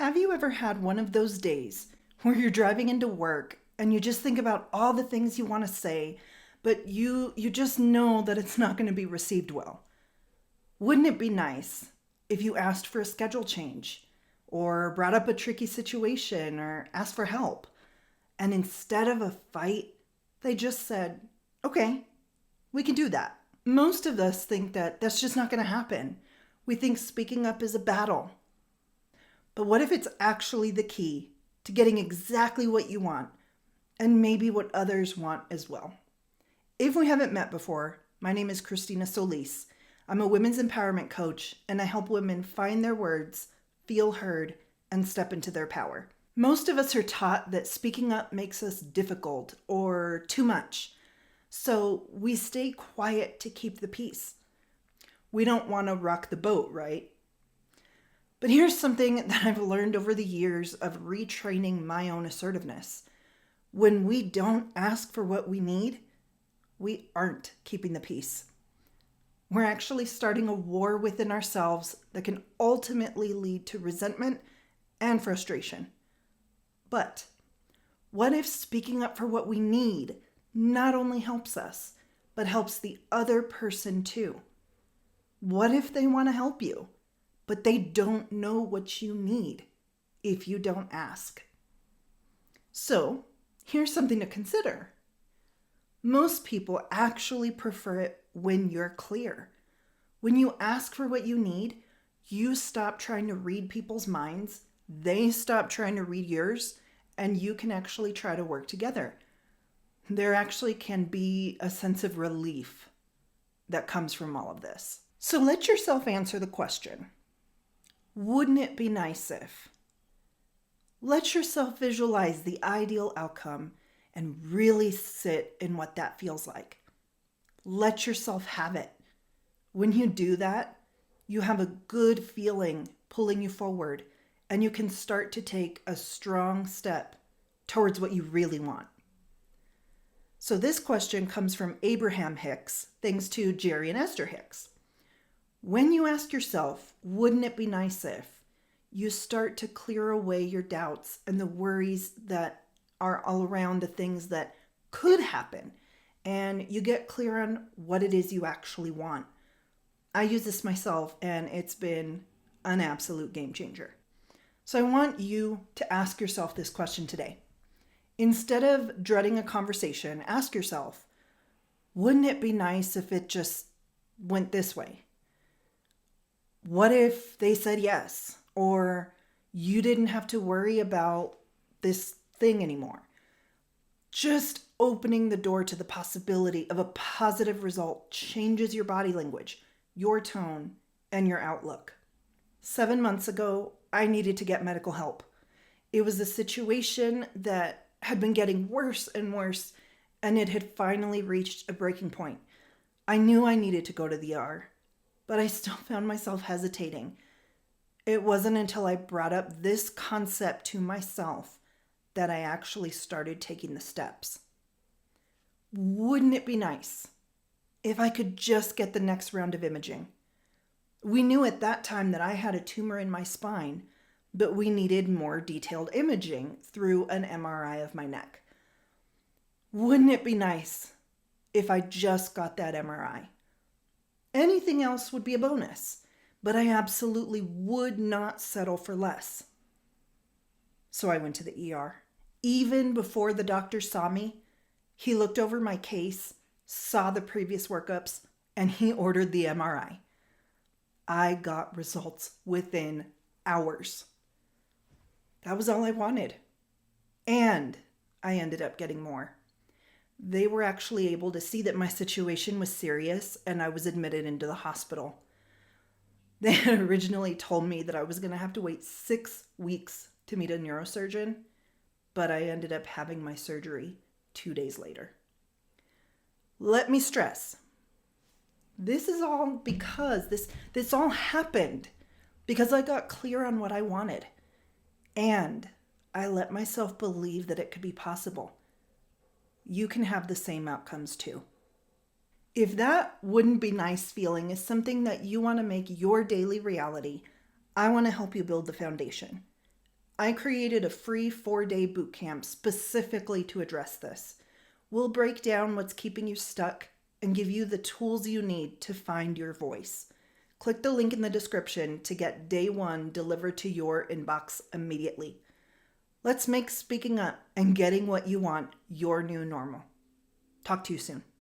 Have you ever had one of those days where you're driving into work and you just think about all the things you want to say, but you just know that it's not going to be received well? Wouldn't it be nice if you asked for a schedule change or brought up a tricky situation or asked for help? And instead of a fight, they just said, "Okay, we can do that." Most of us think that that's just not going to happen. We think speaking up is a battle. But what if it's actually the key to getting exactly what you want and maybe what others want as well? If we haven't met before, my name is Christina Solis. I'm a women's empowerment coach, and I help women find their words, feel heard, and step into their power. Most of us are taught that speaking up makes us difficult or too much, so we stay quiet to keep the peace. We don't want to rock the boat, right? But here's something that I've learned over the years of retraining my own assertiveness. When we don't ask for what we need, we aren't keeping the peace. We're actually starting a war within ourselves that can ultimately lead to resentment and frustration. But what if speaking up for what we need not only helps us, but helps the other person too? What if they want to help you, but they don't know what you need if you don't ask? So, here's something to consider. Most people actually prefer it when you're clear. When you ask for what you need, you stop trying to read people's minds, they stop trying to read yours, and you can actually try to work together. There actually can be a sense of relief that comes from all of this. So let yourself answer the question, wouldn't it be nice if? Let yourself visualize the ideal outcome and really sit in what that feels like. Let yourself have it. When you do that, you have a good feeling pulling you forward, and you can start to take a strong step towards what you really want. So this question comes from Abraham Hicks, thanks to Jerry and Esther Hicks. When you ask yourself, wouldn't it be nice if, you start to clear away your doubts and the worries that are all around the things that could happen, and you get clear on what it is you actually want. I use this myself, and it's been an absolute game changer. So I want you to ask yourself this question today. Instead of dreading a conversation, ask yourself, wouldn't it be nice if it just went this way? What if they said yes? Or you didn't have to worry about this thing anymore? Just opening the door to the possibility of a positive result changes your body language, your tone, and your outlook. 7 months ago, I needed to get medical help. It was a situation that had been getting worse and worse, and it had finally reached a breaking point. I knew I needed to go to the ER, but I still found myself hesitating. It wasn't until I brought up this concept to myself that I actually started taking the steps. Wouldn't it be nice if I could just get the next round of imaging? We knew at that time that I had a tumor in my spine, but we needed more detailed imaging through an MRI of my neck. Wouldn't it be nice if I just got that MRI? Anything else would be a bonus, but I absolutely would not settle for less. So I went to the ER. Even before the doctor saw me, he looked over my case, saw the previous workups, and he ordered the MRI. I got results within hours. That was all I wanted. And I ended up getting more. They were actually able to see that my situation was serious, and I was admitted into the hospital. They had originally told me that I was going to have to wait 6 weeks to meet a neurosurgeon, but I ended up having my surgery 2 days later. Let me stress, this is all because this all happened because I got clear on what I wanted, and I let myself believe that it could be possible. You can have the same outcomes too. If that wouldn't be nice feeling is something that you want to make your daily reality, I want to help you build the foundation. I created a free 4-day bootcamp specifically to address this. We'll break down what's keeping you stuck and give you the tools you need to find your voice. Click the link in the description to get day 1 delivered to your inbox immediately. Let's make speaking up and getting what you want your new normal. Talk to you soon.